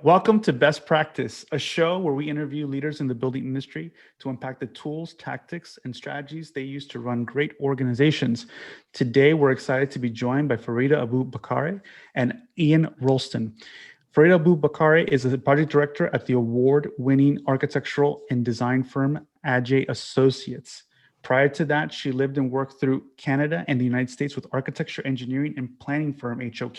Welcome to Best Practice, a show where we interview leaders in the building industry to unpack the tools, tactics, and strategies they use to run great organizations. Today, we're excited to be joined by Farida Abu-Bakare and Ian Rolston. Farida Abu-Bakare is a project director at the award-winning architectural and design firm Adjaye Associates. Prior to that, she lived and worked through Canada and the United States with architecture, engineering, and planning firm HOK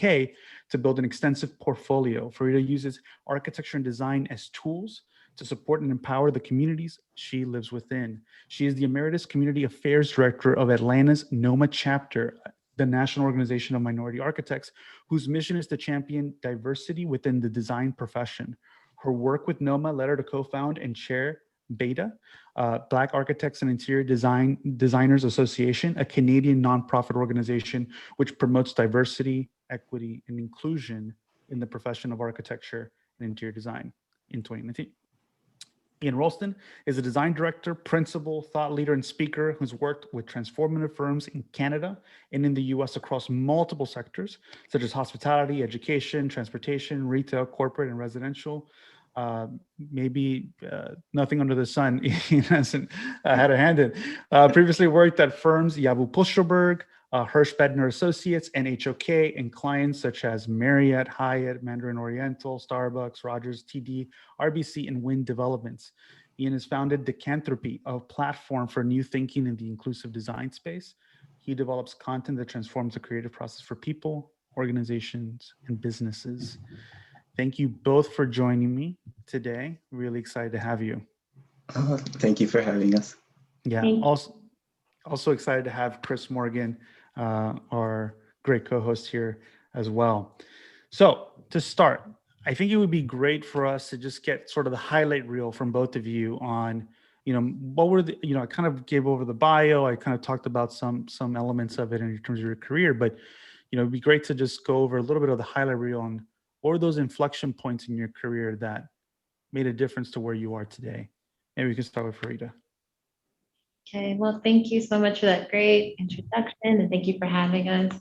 to build an extensive portfolio. Farida uses architecture and design as tools to support and empower the communities she lives within. She is the Emeritus Community Affairs Director of Atlanta's NOMA chapter, the National Organization of Minority Architects, whose mission is to champion diversity within the design profession. Her work with NOMA led her to co-found and chair BAIDA, Black Architects and Interior Designers Association, a Canadian nonprofit organization which promotes diversity, equity, and inclusion in the profession of architecture and interior design in 2019. Ian Rolston is a design director, principal, thought leader, and speaker who's worked with transformative firms in Canada and in the US across multiple sectors, such as hospitality, education, transportation, retail, corporate, and residential. Maybe nothing under the sun he hasn't had a hand in. Previously worked at firms Yabu Pustelberg, Hirsch Bedner Associates, and HOK, and clients such as Marriott, Hyatt, Mandarin Oriental, Starbucks, Rogers, TD, RBC, and Wind Developments. Ian has founded Decanthropy, a platform for new thinking in the inclusive design space. He develops content that transforms the creative process for people, organizations, and businesses. Thank you both for joining me today. Really excited to have you. Thank you for having us. Yeah, also excited to have Chris Morgan, our great co-host here as well. So to start, I think it would be great for us to just get sort of the highlight reel from both of you on, what were the, I kind of gave over the bio. I kind of talked about some elements of it in terms of your career, but, it'd be great to just go over a little bit of the highlight reel on what were those inflection points in your career that made a difference to where you are today. Maybe we can start with Farida. Okay, well, thank you so much for that great introduction, and thank you for having us.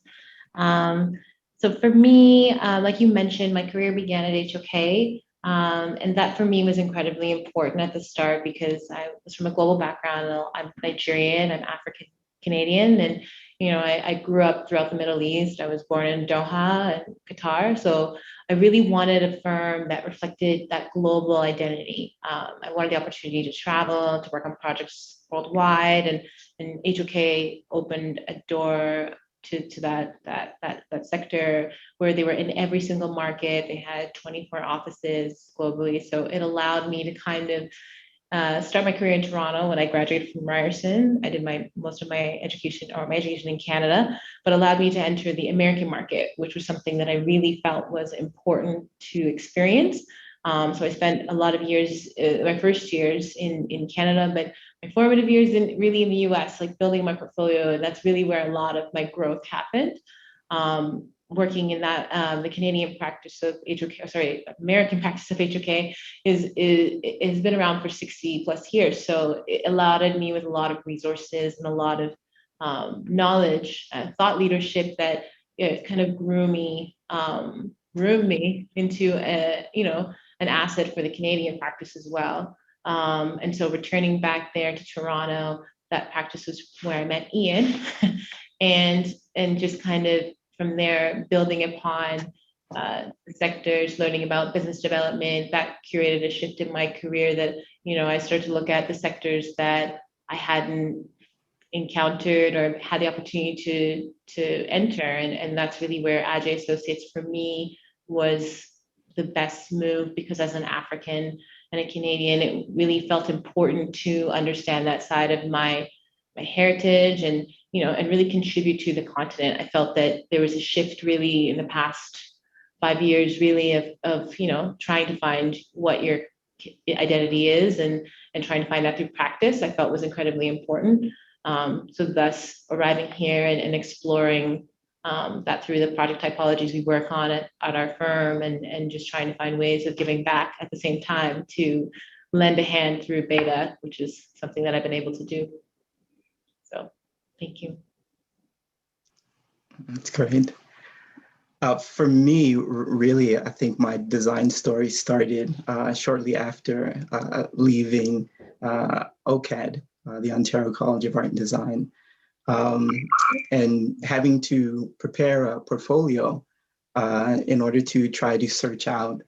So for me, like you mentioned, my career began at HOK, and that for me was incredibly important at the start because I was from a global background. I'm Nigerian, I'm African Canadian, and I grew up throughout the Middle East. I was born in Doha and Qatar, so I really wanted a firm that reflected that global identity. I wanted the opportunity to travel, to work on projects worldwide, and HOK opened a door to that sector where they were in every single market. They had 24 offices globally, so it allowed me to kind of start my career in Toronto when I graduated from Ryerson. I did most of my education in Canada, but allowed me to enter the American market, which was something that I really felt was important to experience. So I spent a lot of years, my first years in Canada, but my formative years really in the US, like building my portfolio, and that's really where a lot of my growth happened. Working in that the Canadian practice of American practice of HOK has been around for 60 plus years. So it allowed me with a lot of resources and a lot of knowledge and thought leadership that kind of groomed me into an asset for the Canadian practice as well. And so returning back there to Toronto, that practice was where I met Ian, and just kind of from there, building upon the sectors, learning about business development, that curated a shift in my career that, I started to look at the sectors that I hadn't encountered or had the opportunity to enter. And that's really where Adjaye Associates for me was the best move, because as an African and a Canadian, it really felt important to understand that side of my heritage and really contribute to the continent. I felt that there was a shift really in the past 5 years, really of trying to find what your identity is and trying to find that through practice. I felt was incredibly important. So thus arriving here and exploring that through the project typologies we work on at our firm, and just trying to find ways of giving back at the same time to lend a hand through BAIDA, which is something that I've been able to do. So thank you. That's great. For me, really, I think my design story started shortly after leaving OCAD, the Ontario College of Art and Design, and having to prepare a portfolio in order to try to search out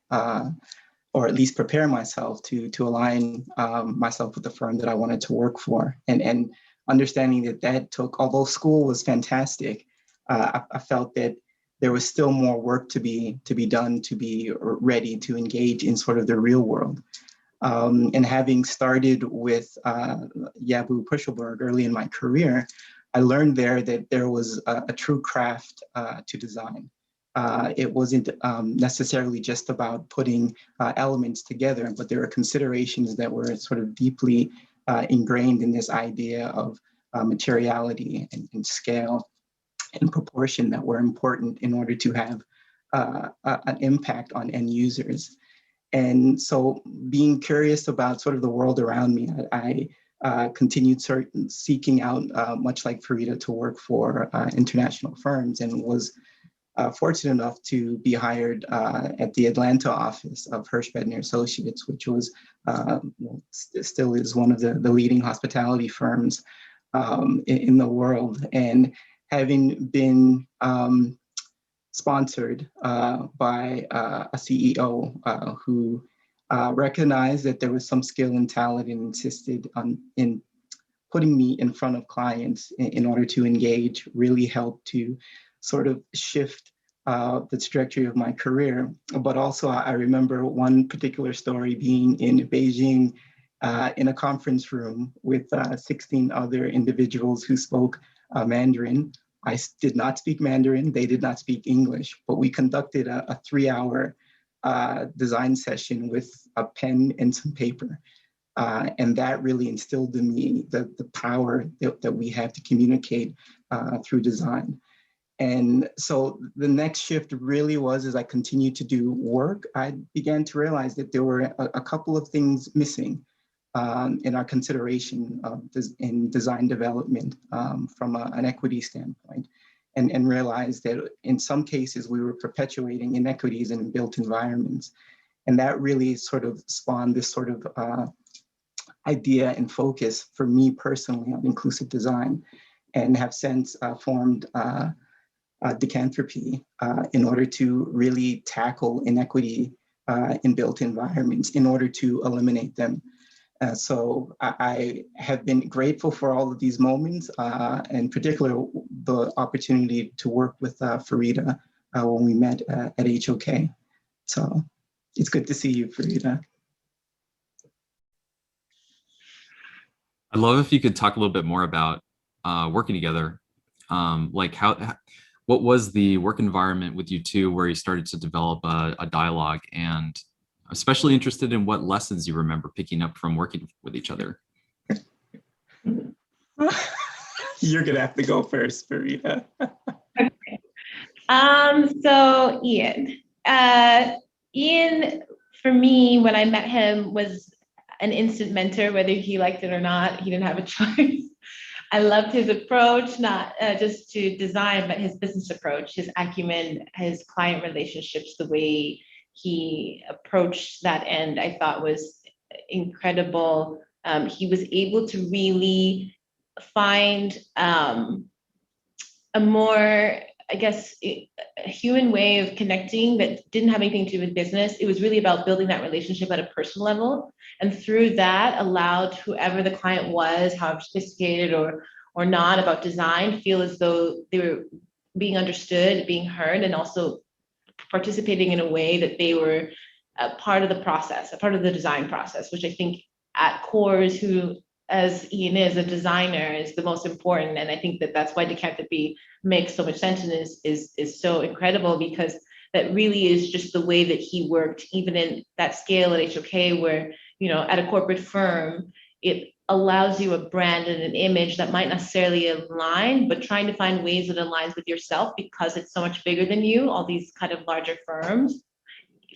or at least prepare myself to align myself with the firm that I wanted to work for. And understanding that took, although school was fantastic, I felt that there was still more work to be done to be ready to engage in sort of the real world. And having started with Yabu Pushelberg early in my career, I learned there that there was a true craft to design. It wasn't necessarily just about putting elements together, but there were considerations that were sort of deeply ingrained in this idea of materiality and scale and proportion that were important in order to have an impact on end users. And so being curious about sort of the world around me, I continued seeking out, much like Farida, to work for international firms, and was fortunate enough to be hired at the Atlanta office of Hirschbedner Associates, which was still is one of the leading hospitality firms in the world. And having been sponsored by a CEO who recognized that there was some skill and talent and insisted in putting me in front of clients in order to engage, really helped to sort of shift the trajectory of my career. But also I remember one particular story being in Beijing in a conference room with 16 other individuals who spoke Mandarin. I did not speak Mandarin, they did not speak English, but we conducted a 3-hour design session with a pen and some paper. And that really instilled in me the power that we have to communicate through design. And so the next shift really was, as I continued to do work, I began to realize that there were a couple of things missing in our consideration in design development from an equity standpoint, and realized that in some cases we were perpetuating inequities in built environments. And that really sort of spawned this sort of idea and focus for me personally on inclusive design, and have since formed Decanthropy in order to really tackle inequity in built environments in order to eliminate them. So I have been grateful for all of these moments, in particular the opportunity to work with Farida when we met at HOK. So it's good to see you, Farida. I'd love if you could talk a little bit more about working together. Like what was the work environment with you two where you started to develop a dialogue, and especially interested in what lessons you remember picking up from working with each other. You're gonna have to go first, Farida. Okay. So Ian, Ian, for me, when I met him, was an instant mentor, whether he liked it or not. He didn't have a choice. I loved his approach, not just to design, but his business approach, his acumen, his client relationships, the way he approached that end, I thought was incredible. He was able to really find a more, I guess, a human way of connecting that didn't have anything to do with business. It was really about building that relationship at a personal level. And through that, allowed whoever the client was, however sophisticated or not about design, feel as though they were being understood, being heard, and also participating in a way that they were a part of the process, a part of the design process, which I think at core is who, as Ian is, a designer, is the most important. And I think that that's why Decanthropy makes so much sense and is so incredible, because that really is just the way that he worked, even in that scale at HOK, where, you know, at a corporate firm, it allows you a brand and an image that might necessarily align, but trying to find ways that aligns with yourself because it's so much bigger than you, all these kind of larger firms,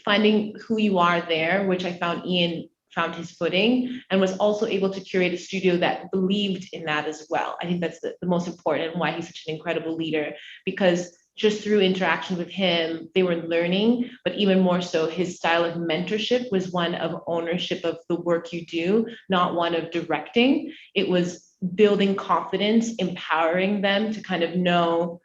finding who you are there, which I found Ian found his footing and was also able to curate a studio that believed in that as well. I think that's the most important and why he's such an incredible leader, because just through interaction with him, they were learning, but even more so, his style of mentorship was one of ownership of the work you do, not one of directing. It was building confidence, empowering them to kind of know,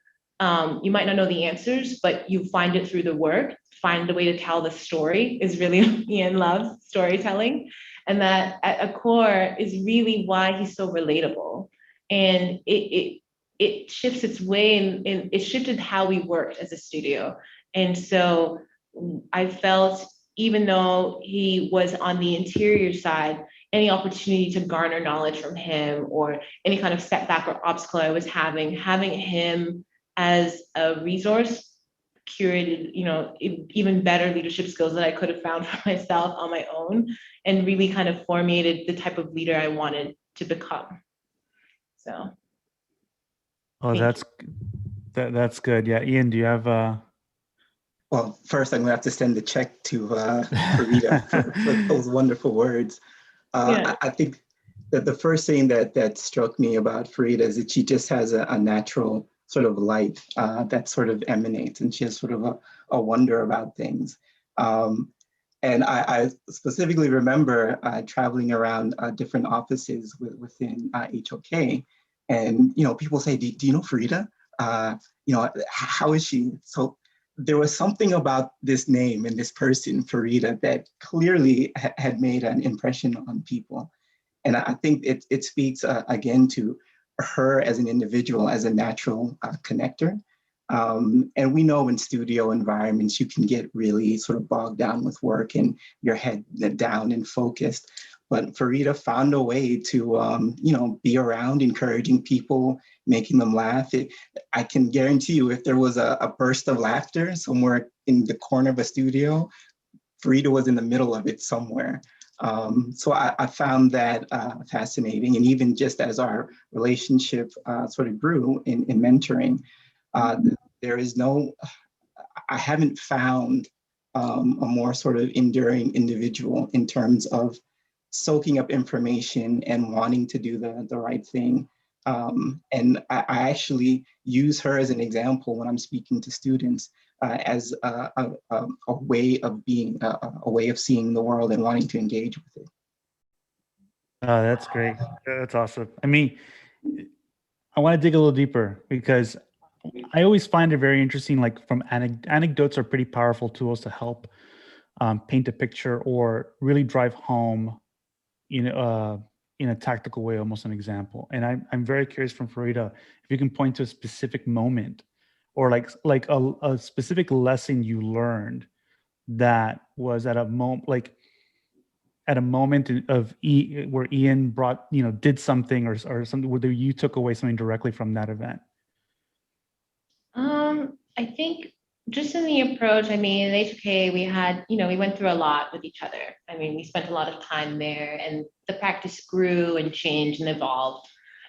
you might not know the answers, but you find it through the work, find a way to tell the story is really Ian loves storytelling. And that at a core is really why he's so relatable. And it shifts its way and it shifted how we worked as a studio. And so I felt, even though he was on the interior side, any opportunity to garner knowledge from him or any kind of setback or obstacle I was having him as a resource curated, even better leadership skills that I could have found for myself on my own, and really kind of formated the type of leader I wanted to become. So. Oh, that's good. Yeah, Ian, do you have Well, first I'm gonna have to send the check to Farida for those wonderful words. I think that the first thing that struck me about Farida is that she just has a natural sort of light that sort of emanates, and she has sort of a wonder about things. And I specifically remember traveling around different offices within HOK, and people say, "Do you know Farida? How is she?" So there was something about this name and this person, Farida, that clearly had made an impression on people. And I think it speaks again to her as an individual, as a natural connector. And we know in studio environments, you can get really sort of bogged down with work and your head down and focused. But Farida found a way to, be around, encouraging people, making them laugh. I can guarantee you, if there was a burst of laughter somewhere in the corner of a studio, Farida was in the middle of it somewhere. So I found that fascinating. And even just as our relationship sort of grew in mentoring, I haven't found a more sort of enduring individual in terms of soaking up information and wanting to do the right thing. And I actually use her as an example when I'm speaking to students as a way of being, a way of seeing the world and wanting to engage with it. Oh, that's great. That's awesome. I mean, I want to dig a little deeper because I always find it very interesting. Like from anecdotes are pretty powerful tools to help paint a picture or really drive home, in a tactical way, almost an example. And I'm very curious from Farida, if you can point to a specific moment or like a specific lesson you learned that was at a moment, like at a moment of where Ian brought, did something or something, whether you took away something directly from that event. I think just in the approach, I mean, in HK, we had, we went through a lot with each other. I mean, we spent a lot of time there and the practice grew and changed and evolved.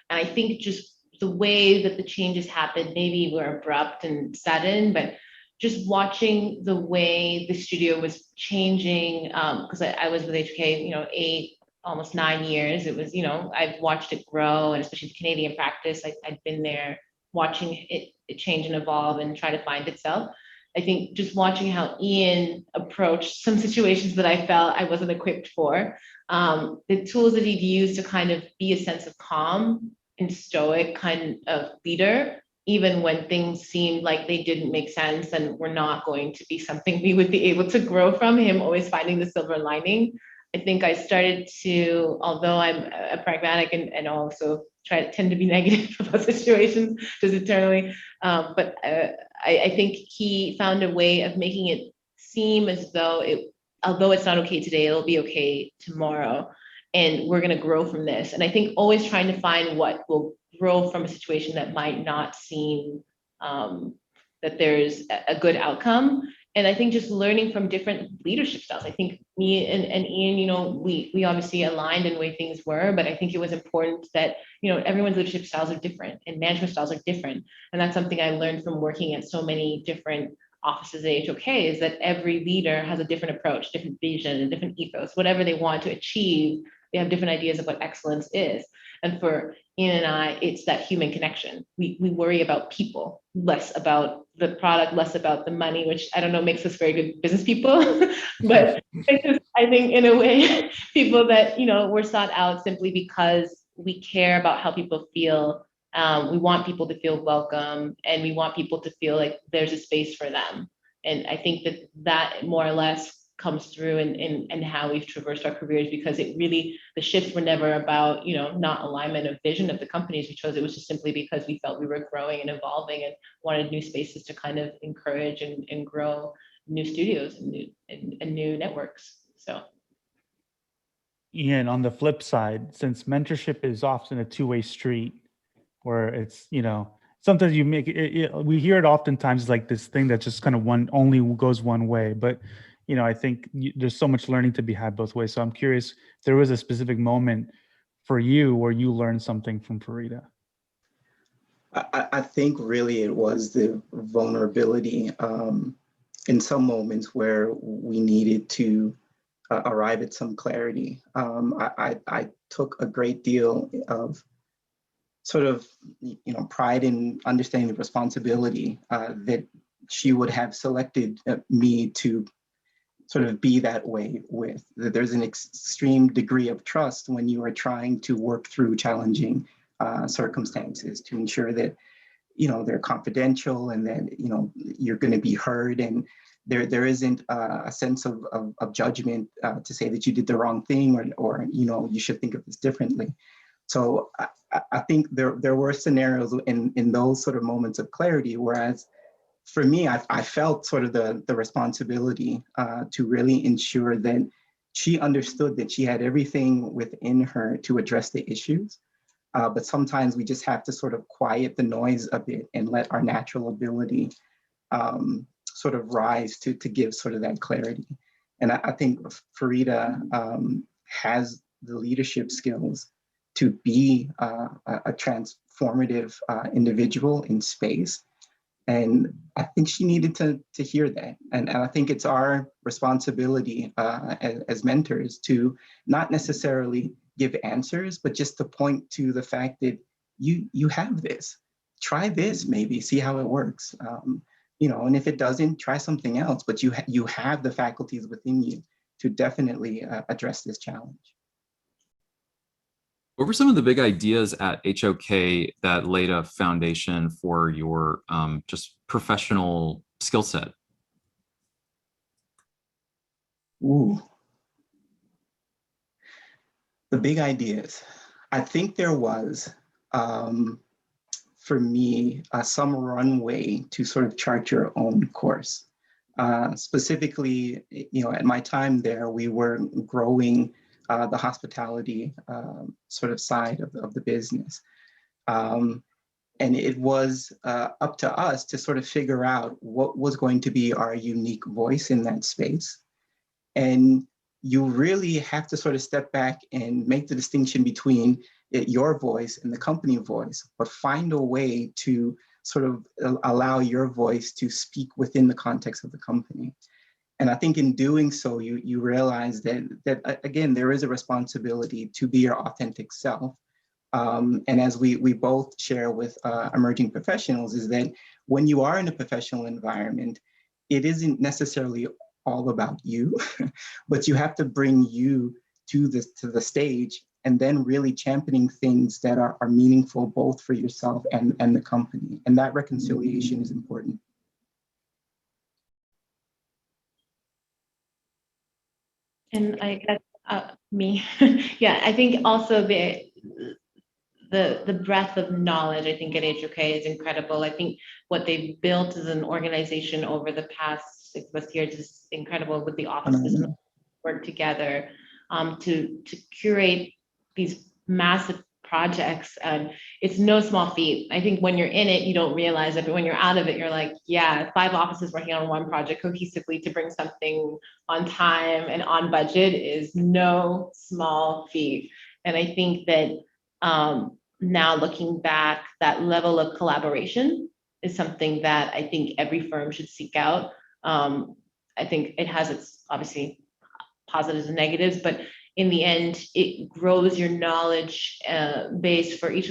And I think just the way that the changes happened, maybe were abrupt and sudden, but just watching the way the studio was changing, because I was with HK, almost 9 years. It was, I've watched it grow, and especially the Canadian practice, I'd been there watching it change and evolve and try to find itself. I think just watching how Ian approached some situations that I felt I wasn't equipped for, the tools that he'd used to kind of be a sense of calm and stoic kind of leader, even when things seemed like they didn't make sense and were not going to be something we would be able to grow from, him always finding the silver lining. I think I started to, although I'm a pragmatic and also tend to be negative about situations just internally, but I think he found a way of making it seem as though although it's not okay today, it'll be okay tomorrow, and we're going to grow from this. And I think always trying to find what will grow from a situation that might not seem that there's a good outcome. And I think just learning from different leadership styles. I think me and Ian, we obviously aligned in the way things were, but I think it was important that, everyone's leadership styles are different and management styles are different. And that's something I learned from working at so many different offices at HOK, is that every leader has a different approach, different vision, and different ethos. Whatever they want to achieve, they have different ideas of what excellence is. And for Ian and I, it's that human connection. We worry about people, less about the product, less about the money, which I don't know makes us very good business people, but I think in a way, people that, you know, we're sought out simply because we care about how people feel. We want people to feel welcome, and we want people to feel like there's a space for them. And I think that more or less comes through in how we've traversed our careers, because it really, the shifts were never about, you know, not alignment of vision of the companies we chose. It was just simply because we felt we were growing and evolving and wanted new spaces to kind of encourage and grow new studios and new networks. So. Ian, on the flip side, since mentorship is often a two-way street, where it's, you know, sometimes you make it, we hear it oftentimes like this thing that just kind of only goes one way, but you know, I think there's so much learning to be had both ways. So I'm curious if there was a specific moment for you where you learned something from Farida. I think really it was the vulnerability in some moments where we needed to arrive at some clarity. I took a great deal of sort of, you know, pride in understanding the responsibility that she would have selected me to sort of be that way with. There's an extreme degree of trust when you are trying to work through challenging circumstances to ensure that, you know, they're confidential and that, you know, you're going to be heard, and there isn't a sense of judgment to say that you did the wrong thing or you know, you should think of this differently. So I think there were scenarios in those sort of moments of clarity, whereas for me, I felt sort of the responsibility to really ensure that she understood that she had everything within her to address the issues. But sometimes we just have to sort of quiet the noise a bit and let our natural ability sort of rise to give sort of that clarity. And I think Farida has the leadership skills to be a transformative individual in space. And I think she needed to hear that. And I think it's our responsibility as mentors to not necessarily give answers, but just to point to the fact that you have this. Try this, maybe, see how it works. You know, and if it doesn't, try something else. But you have the faculties within you to definitely address this challenge. What were some of the big ideas at HOK that laid a foundation for your just professional skill set? Ooh. The big ideas. I think there was, for me, some runway to sort of chart your own course. Specifically, you know, at my time there, we were growing the hospitality sort of side of the business. And it was up to us to sort of figure out what was going to be our unique voice in that space. And you really have to sort of step back and make the distinction between your voice and the company voice, but find a way to sort of allow your voice to speak within the context of the company. And I think in doing so, you realize that again, there is a responsibility to be your authentic self. And as we both share with emerging professionals, is that when you are in a professional environment, it isn't necessarily all about you, but you have to bring you to the stage, and then really championing things that are meaningful both for yourself and the company. And that reconciliation is important. And I guess me, yeah, I think also the breadth of knowledge, I think, at HOK is incredible. I think what they've built as an organization over the past 6+ years is incredible, with the offices work together to curate these massive projects. And it's no small feat. I think when you're in it, you don't realize it, but when you're out of it, you're like, yeah, 5 offices working on one project cohesively to bring something on time and on budget is no small feat. And I think that now looking back, that level of collaboration is something that I think every firm should seek out. I think it has its obviously positives and negatives, but in the end, it grows your knowledge base for each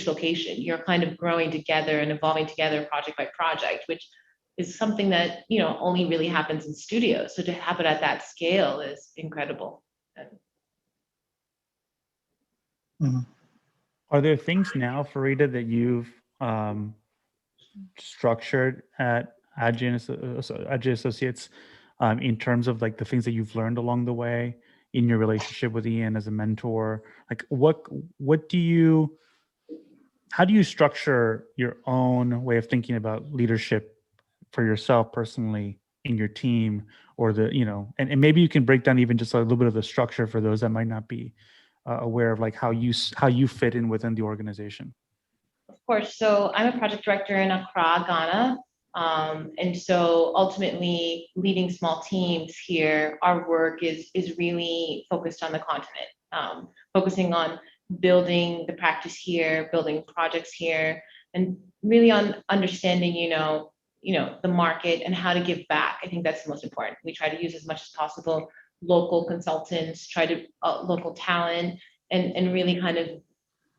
location. You're kind of growing together and evolving together project by project, which is something that, you know, only really happens in studios. So to happen at that scale is incredible. Mhm. Are there things now, Farida, that you've structured at Adjaye Associates in terms of like the things that you've learned along the way in your relationship with Ian as a mentor? Like how do you structure your own way of thinking about leadership for yourself personally in your team, or and maybe you can break down even just a little bit of the structure for those that might not be aware of like how you fit in within the organization. Of course. So I'm a project director in Accra, Ghana. And so ultimately leading small teams here, our work is really focused on the continent, focusing on building the practice here, building projects here, and really on understanding, the market and how to give back. I think that's the most important. We try to use as much as possible local consultants, try to local talent, and really kind of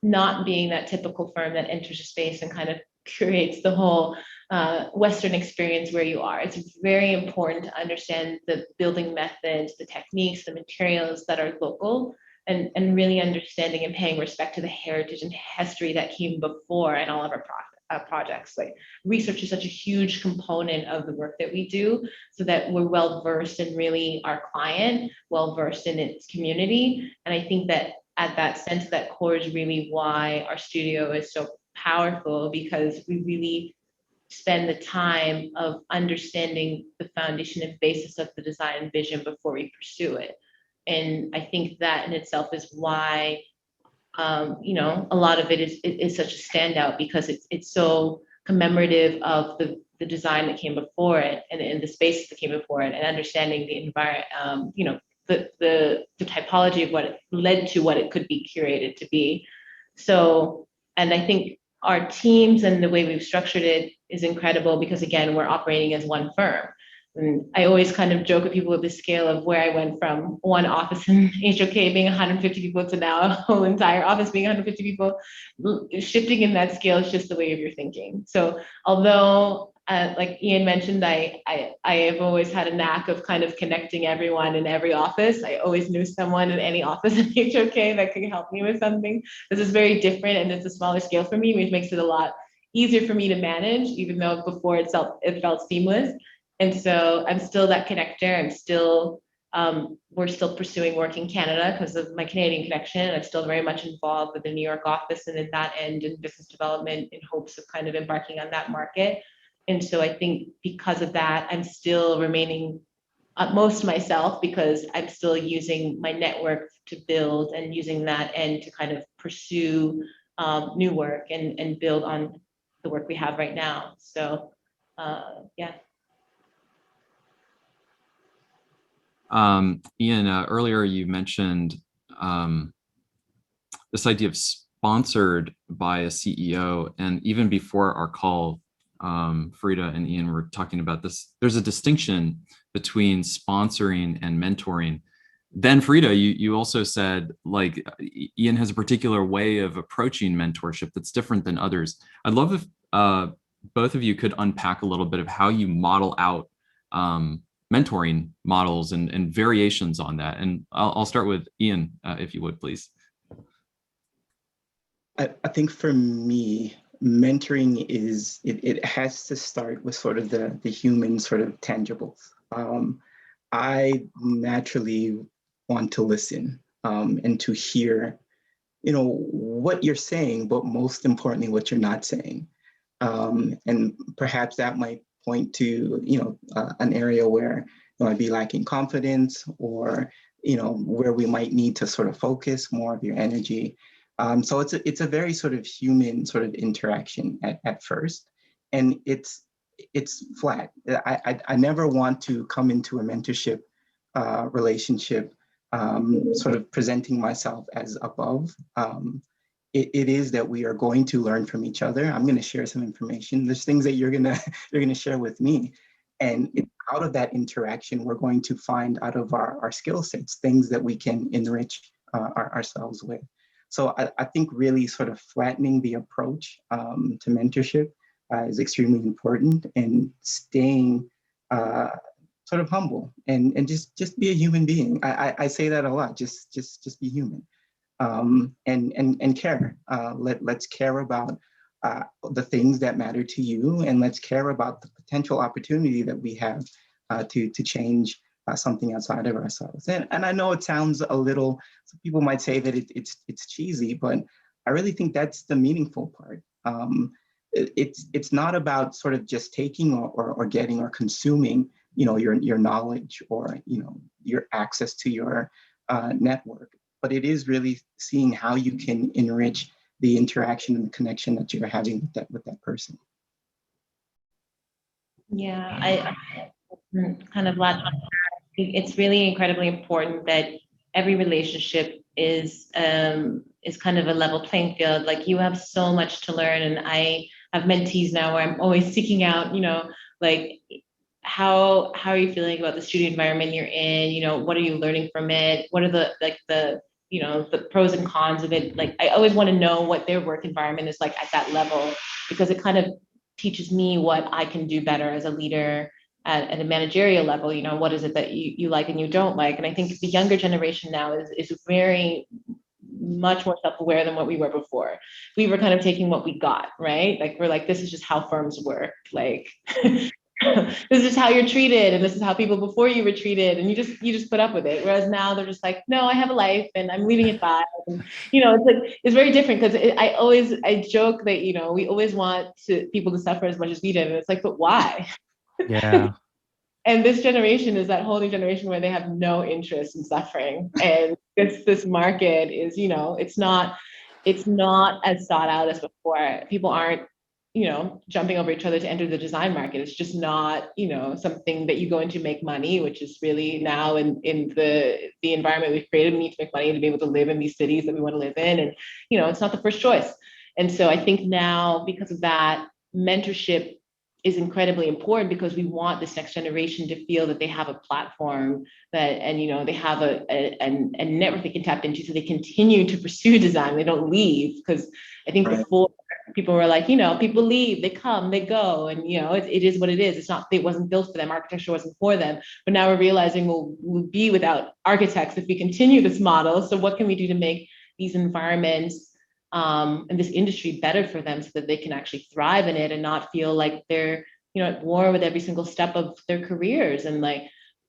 not being that typical firm that enters a space and kind of creates the whole Western experience where you are. It's very important to understand the building methods, the techniques, the materials that are local, and really understanding and paying respect to the heritage and history that came before in all of our projects. Like research is such a huge component of the work that we do, so that we're well versed in really our client, well versed in its community. And I think that at that sense, that core is really why our studio is so powerful, because we really spend the time of understanding the foundation and basis of the design and vision before we pursue it. And I think that in itself is why, a lot of it is such a standout, because it's so commemorative of the design that came before it, and the spaces that came before it, and understanding the environment, the typology of what it led to, what it could be curated to be. So, and I think our teams and the way we've structured it is incredible, because again, we're operating as one firm. And I always kind of joke with people with the scale of where I went from one office in HOK being 150 people to now a whole entire office being 150 people. Shifting in that scale is just the way of your thinking. So although, like Ian mentioned, I have always had a knack of kind of connecting everyone in every office. I always knew someone in any office in HOK that could help me with something. This is very different, and it's a smaller scale for me, which makes it a lot easier for me to manage, even though before it felt seamless. And so I'm still that connector. I'm still, we're still pursuing work in Canada because of my Canadian connection. I'm still very much involved with the New York office and at that end in business development in hopes of kind of embarking on that market. And so I think because of that, I'm still remaining most myself, because I'm still using my network to build and using that end to kind of pursue new work and build on the work we have right now. So yeah. Ian, earlier you mentioned this idea of sponsored by a CEO, and even before our call, Farida and Ian were talking about this. There's a distinction between sponsoring and mentoring. Then Farida, you also said like Ian has a particular way of approaching mentorship that's different than others. I'd love if both of you could unpack a little bit of how you model out mentoring models and variations on that. And I'll start with Ian, if you would, please. I think for me, mentoring it has to start with sort of the human sort of tangibles. I naturally want to listen and to hear, what you're saying, but most importantly, what you're not saying. And perhaps that might point to, an area where you might be lacking confidence, or, where we might need to sort of focus more of your energy. So it's a very sort of human sort of interaction at first, and it's flat. I never want to come into a mentorship relationship sort of presenting myself as above. It is that we are going to learn from each other. I'm going to share some information. There's things that you're gonna share with me, and it's out of that interaction, we're going to find out of our skill sets, things that we can enrich ourselves with. So I think really sort of flattening the approach to mentorship is extremely important, and staying sort of humble and just be a human being. I say that a lot, just be human, and care. Let's care about the things that matter to you, and let's care about the potential opportunity that we have to change something outside of ourselves. And I know it sounds a little, some people might say that it's cheesy, but I really think that's the meaningful part. It's not about sort of just taking or getting or consuming, your knowledge, or, your access to your network, but it is really seeing how you can enrich the interaction and the connection that you're having with that person. Yeah, I kind of latch on. It's really incredibly important that every relationship is kind of a level playing field. Like, you have so much to learn, and I have mentees now where I'm always seeking out, like, how are you feeling about the studio environment you're in? What are you learning from it? What are the the pros and cons of it? Like, I always want to know what their work environment is like at that level, because it kind of teaches me what I can do better as a leader at a managerial level. What is it that you like and you don't like? And I think the younger generation now is very much more self-aware than what we were before. We were kind of taking what we got, right? Like, we're like, this is just how firms work. Like, this is how you're treated, and this is how people before you were treated, and you just put up with it. Whereas now they're just like, no, I have a life and I'm leaving at 5. And, it's like, it's very different, because I joke that, we always want people to suffer as much as we did. And it's like, but why? Yeah. And this generation is that whole new generation where they have no interest in suffering. And this market is, it's not as sought out as before. People aren't, jumping over each other to enter the design market. It's just not, something that you go into to make money, which is really now in the environment we've created. We need to make money to be able to live in these cities that we want to live in. And, it's not the first choice. And so I think now, because of that, mentorship is incredibly important, because we want this next generation to feel that they have a platform they have a network they can tap into, so they continue to pursue design. They don't leave, because I think before, people were like, people leave, they come, they go, and it is what it is. It wasn't built for them. Architecture wasn't for them. But now we're realizing we'll be without architects if we continue this model. So what can we do to make these environments and this industry better for them, so that they can actually thrive in it and not feel like they're at war with every single step of their careers? And like,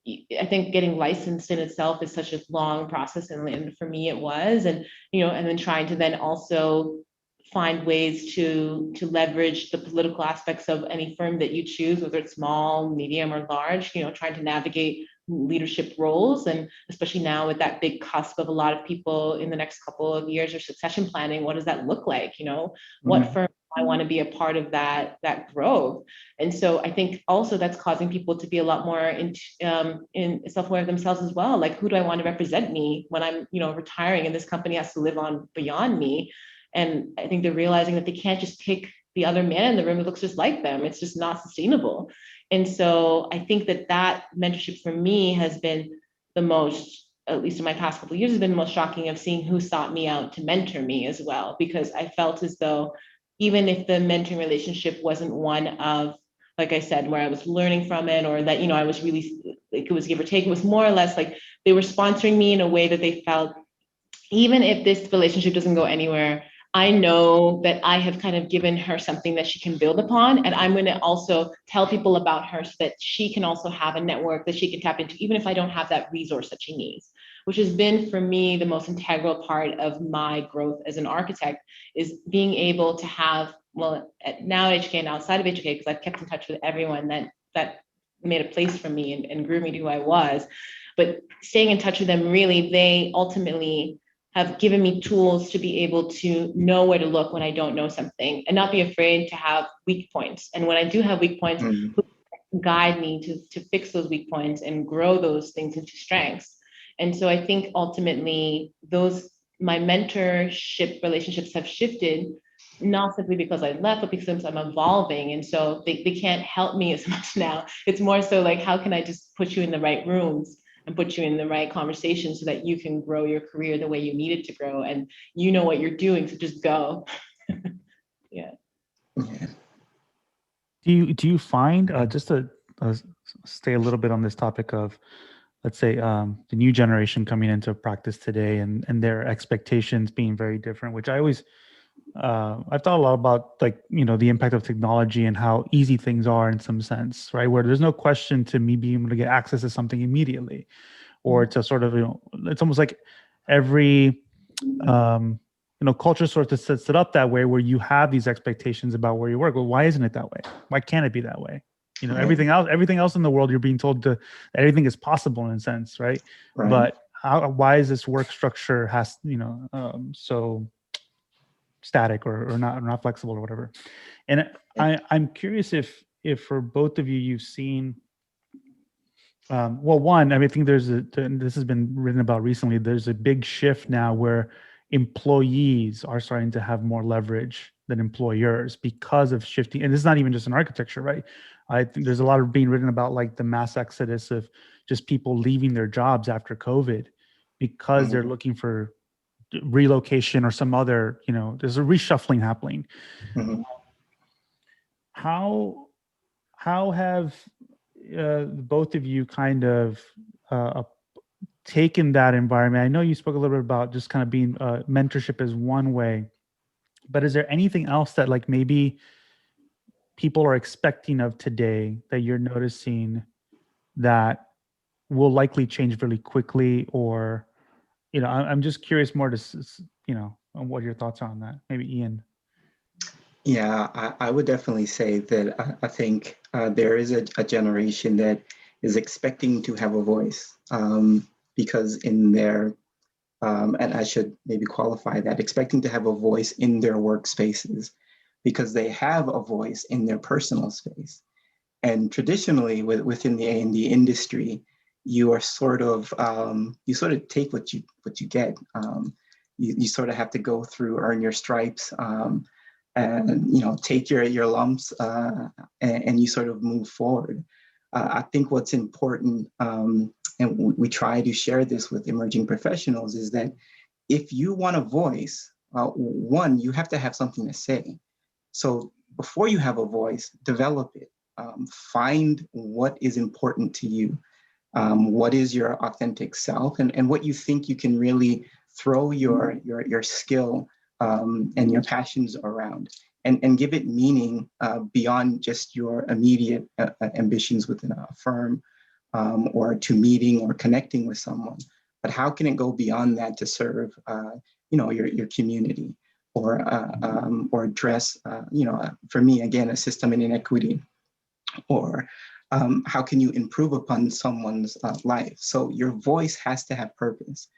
I think getting licensed in itself is such a long process, and for me it was. And and then trying to then also find ways to leverage the political aspects of any firm that you choose, whether it's small, medium, or large. Trying to navigate leadership roles, and especially now with that big cusp of a lot of people in the next couple of years, or succession planning. What does that look like? What firm I want to be a part of that growth? And so I think also that's causing people to be a lot more in self-aware of themselves as well. Like, who do I want to represent me when I'm retiring, and this company has to live on beyond me? And I think they're realizing that they can't just pick the other man in the room who looks just like them. It's just not sustainable. And so I think that mentorship for me has been the most, at least in my past couple of years, has been the most shocking, of seeing who sought me out to mentor me as well. Because I felt as though, even if the mentoring relationship wasn't one of, like I said, where I was learning from it, or that, I was really, like, it was give or take, it was more or less like they were sponsoring me in a way that they felt, even if this relationship doesn't go anywhere, I know that I have kind of given her something that she can build upon. And I'm going to also tell people about her, so that she can also have a network that she can tap into, even if I don't have that resource that she needs, which has been, for me, the most integral part of my growth as an architect, is being able to have, now at HK and outside of HK, because I've kept in touch with everyone that made a place for me and grew me to who I was. But staying in touch with them, really, they ultimately have given me tools to be able to know where to look when I don't know something, and not be afraid to have weak points. And when I do have weak points, guide me to fix those weak points and grow those things into strengths. And so I think ultimately my mentorship relationships have shifted not simply because I left, but because I'm evolving. And so they can't help me as much now. It's more so like, how can I just put you in the right rooms and put you in the right conversation so that you can grow your career the way you need it to grow, and you know what you're doing, so just go. Yeah. Yeah. Do you find just to stay a little bit on this topic of, let's say, the new generation coming into practice today and their expectations being very different, which I always I've thought a lot about, like, you know, the impact of technology and how easy things are in some sense, right? Where there's no question to me being able to get access to something immediately, or to sort of, you know, it's almost like every you know, culture sort of sets it up that way, where you have these expectations about where you work. Well, why isn't it that way? Why can't it be that way? You know, Right. everything else in the world, you're being told to everything is possible in a sense, right? Right. But why is this work structure so static or not flexible or whatever? And I'm curious if for both of you, you've seen, well, one, I mean, I think this has been written about recently. There's a big shift now where employees are starting to have more leverage than employers because of shifting. And this is not even just in architecture, right? I think there's a lot of being written about, like, the mass exodus of just people leaving their jobs after COVID because they're looking for relocation or some other, you know, there's a reshuffling happening. Mhm. How have both of you kind of taken that environment? I know you spoke a little bit about just kind of being mentorship as one way, but is there anything else that, like, maybe people are expecting of today that you're noticing that will likely change really quickly? Or, you know, I'm just curious more to, you know, on what your thoughts are on that. Maybe Ian. Yeah, I would definitely say that I think there is a generation that is expecting to have a voice, because in their, and I should maybe qualify that, expecting to have a voice in their workspaces because they have a voice in their personal space. And traditionally, within the A&D industry, you are sort of you sort of take what you get. You sort of have to go through, earn your stripes, and, you know, take your lumps, and you sort of move forward. I think what's important, and we try to share this with emerging professionals, is that if you want a voice, one, you have to have something to say. So before you have a voice, develop it. Find what is important to you, what is your authentic self, and what you think you can really throw your skill and your passions around, and give it meaning beyond just your immediate ambitions within a firm, or to meeting or connecting with someone. But how can it go beyond that to serve, you know, your community, or address, you know, for me, again, a system in inequity, or how can you improve upon someone's life? So your voice has to have purpose.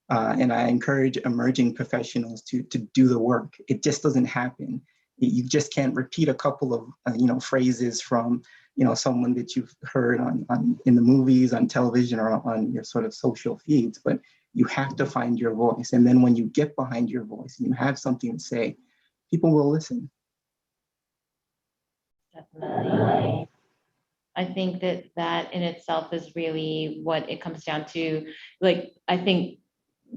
And I encourage emerging professionals to do the work. It just doesn't happen. You just can't repeat a couple of you know, phrases from, you know, someone that you've heard on in the movies, on television, or on your sort of social feeds. But you have to find your voice. And then when you get behind your voice and you have something to say, people will listen. Definitely. I think that in itself is really what it comes down to. Like, I think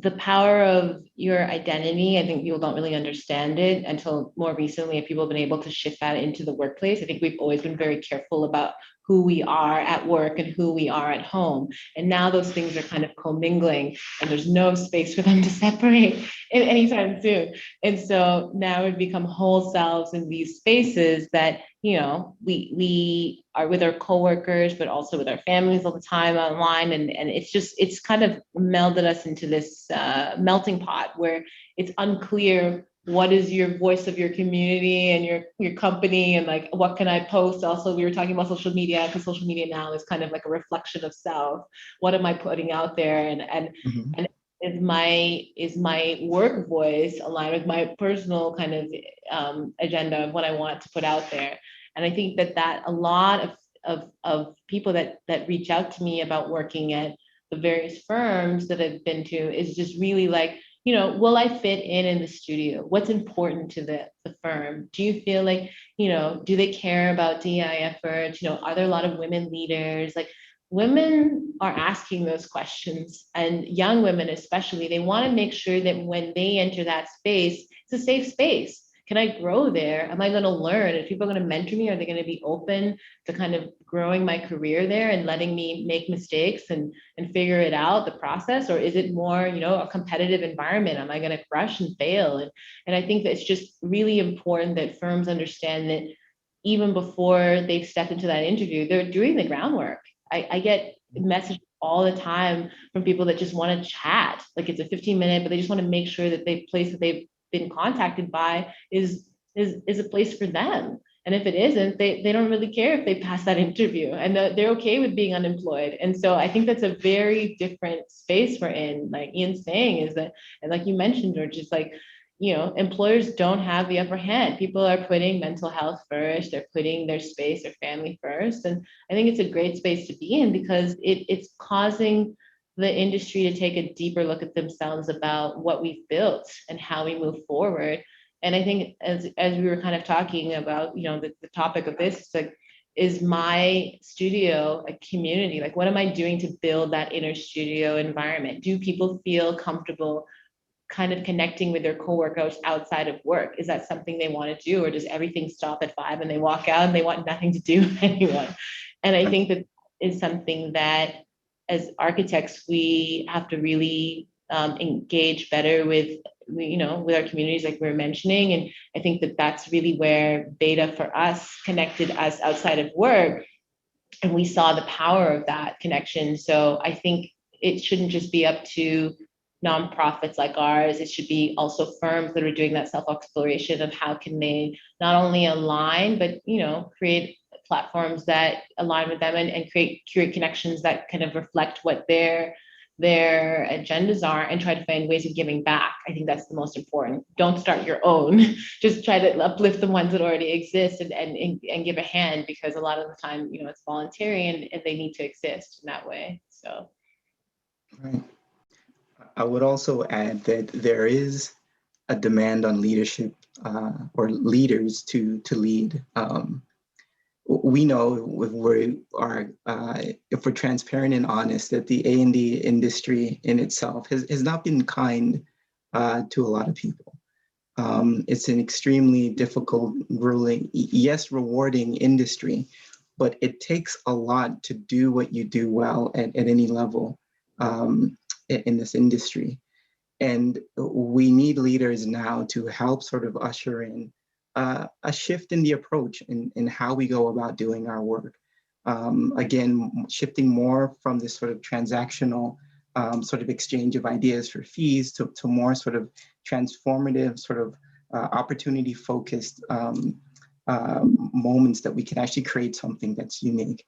the power of your identity, I think people don't really understand it until more recently, if people have been able to shift that into the workplace. I think we've always been very careful about who we are at work and who we are at home. And now those things are kind of commingling, and there's no space for them to separate anytime soon. And so now we've become whole selves in these spaces that, you know, we are with our coworkers, but also with our families all the time online. And it's kind of melded us into this melting pot where it's unclear what is your voice of your community and your company, and like, what can I post? Also, we were talking about social media, because social media now is kind of like a reflection of self. What am I putting out there? And is my work voice aligned with my personal kind of agenda of what I want to put out there? And I think that a lot of people that reach out to me about working at the various firms that I've been to is just really like, will I fit in the studio? What's important to the firm? Do you feel like, do they care about DEI efforts? Are there a lot of women leaders? Like, women are asking those questions, and young women especially, they want to make sure that when they enter that space, it's a safe space. Can I grow there? Am I going to learn? If people are going to mentor me, are they going to be open to kind of growing my career there and letting me make mistakes and figure it out, the process? Or is it more, a competitive environment? Am I going to crush and fail? And I think that it's just really important that firms understand that even before they've stepped into that interview, they're doing the groundwork. I get messages all the time from people that just want to chat. Like, it's a 15-minute, but they just want to make sure that the place that they've been contacted by is a place for them. And if it isn't, they don't really care if they pass that interview, and they're okay with being unemployed. And so I think that's a very different space we're in. Like Ian's saying is that, and like you mentioned, George, just like, employers don't have the upper hand. People are putting mental health first. They're putting their space, their family first. And I think it's a great space to be in, because it's causing the industry to take a deeper look at themselves about what we've built and how we move forward. And I think as we were kind of talking about, the topic of this, it's like, is my studio a community? Like, what am I doing to build that inner studio environment? Do people feel comfortable kind of connecting with their coworkers outside of work? Is that something they want to do? Or does everything stop at 5 and they walk out and they want nothing to do with anyone? And I think that is something that as architects, we have to really engage better with our communities, like we were mentioning. And I think that that's really where BAIDA for us connected us outside of work. And we saw the power of that connection. So I think it shouldn't just be up to nonprofits like ours. It should be also firms that are doing that self-exploration of how can they not only align, but create platforms that align with them and curate connections that kind of reflect what their agendas are, and try to find ways of giving back. I think that's the most important. Don't start your own. Just try to uplift the ones that already exist and give a hand, because a lot of the time, it's voluntary and they need to exist in that way. So. Right. I would also add that there is a demand on leadership or leaders to lead. We know if we're transparent and honest, that the A&D industry in itself has not been kind to a lot of people. It's an extremely difficult, grueling, yes, rewarding industry, but it takes a lot to do what you do well at any level in this industry. And we need leaders now to help sort of usher in a shift in the approach in how we go about doing our work. Again, shifting more from this sort of transactional sort of exchange of ideas for fees to more sort of transformative, sort of opportunity-focused moments that we can actually create something that's unique.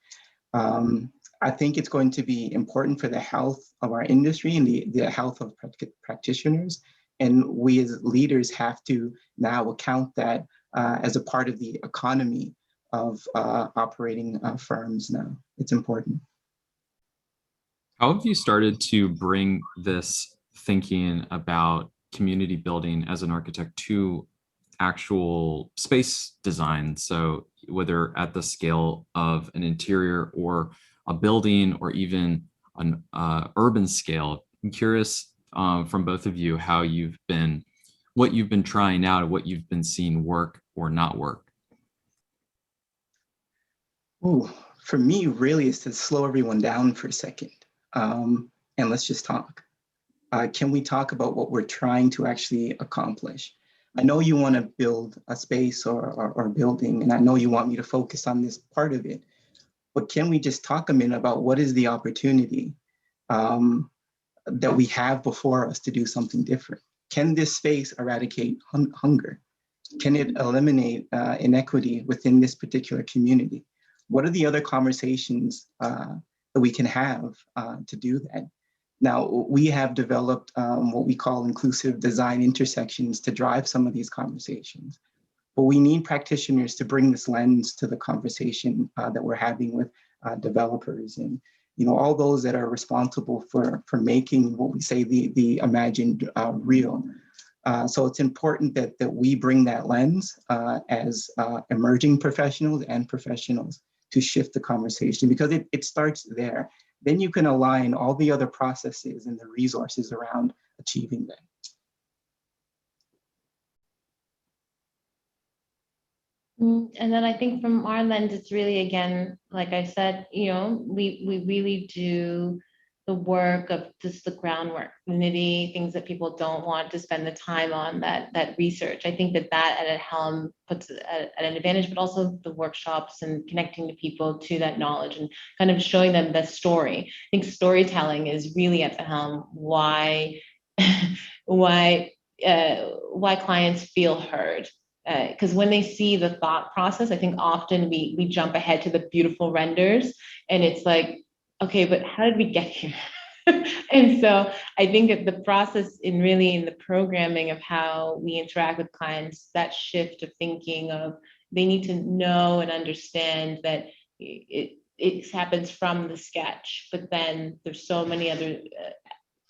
I think it's going to be important for the health of our industry and the health of practitioners. And we as leaders have to now account that as a part of the economy of operating firms now. It's important. How have you started to bring this thinking about community building as an architect to actual space design? So whether at the scale of an interior or a building or even an urban scale, I'm curious from both of you how what you've been trying out and what you've been seeing work or not work. Ooh, for me, really, is to slow everyone down for a second and let's just talk. Can we talk about what we're trying to actually accomplish? I know you want to build a space or building, and I know you want me to focus on this part of it, but can we just talk a minute about what is the opportunity that we have before us to do something different? Can this space eradicate hunger? Can it eliminate inequity within this particular community? What are the other conversations that we can have to do that? Now, we have developed what we call inclusive design intersections to drive some of these conversations. But we need practitioners to bring this lens to the conversation that we're having with developers and all those that are responsible for making what we say the imagined real. So it's important that we bring that lens as emerging professionals and professionals to shift the conversation, because it starts there. Then you can align all the other processes and the resources around achieving that. And then I think from our lens, it's really, again, like I said, we really do the work of just the groundwork, community, things that people don't want to spend the time on, that research. I think that at a helm puts at an advantage, but also the workshops and connecting the people to that knowledge and kind of showing them the story. I think storytelling is really at the helm why clients feel heard. Because when they see the thought process, I think often we jump ahead to the beautiful renders, and it's like, okay, but how did we get here? And so I think that the process in the programming of how we interact with clients, that shift of thinking of they need to know and understand that it happens from the sketch, but then there's so many other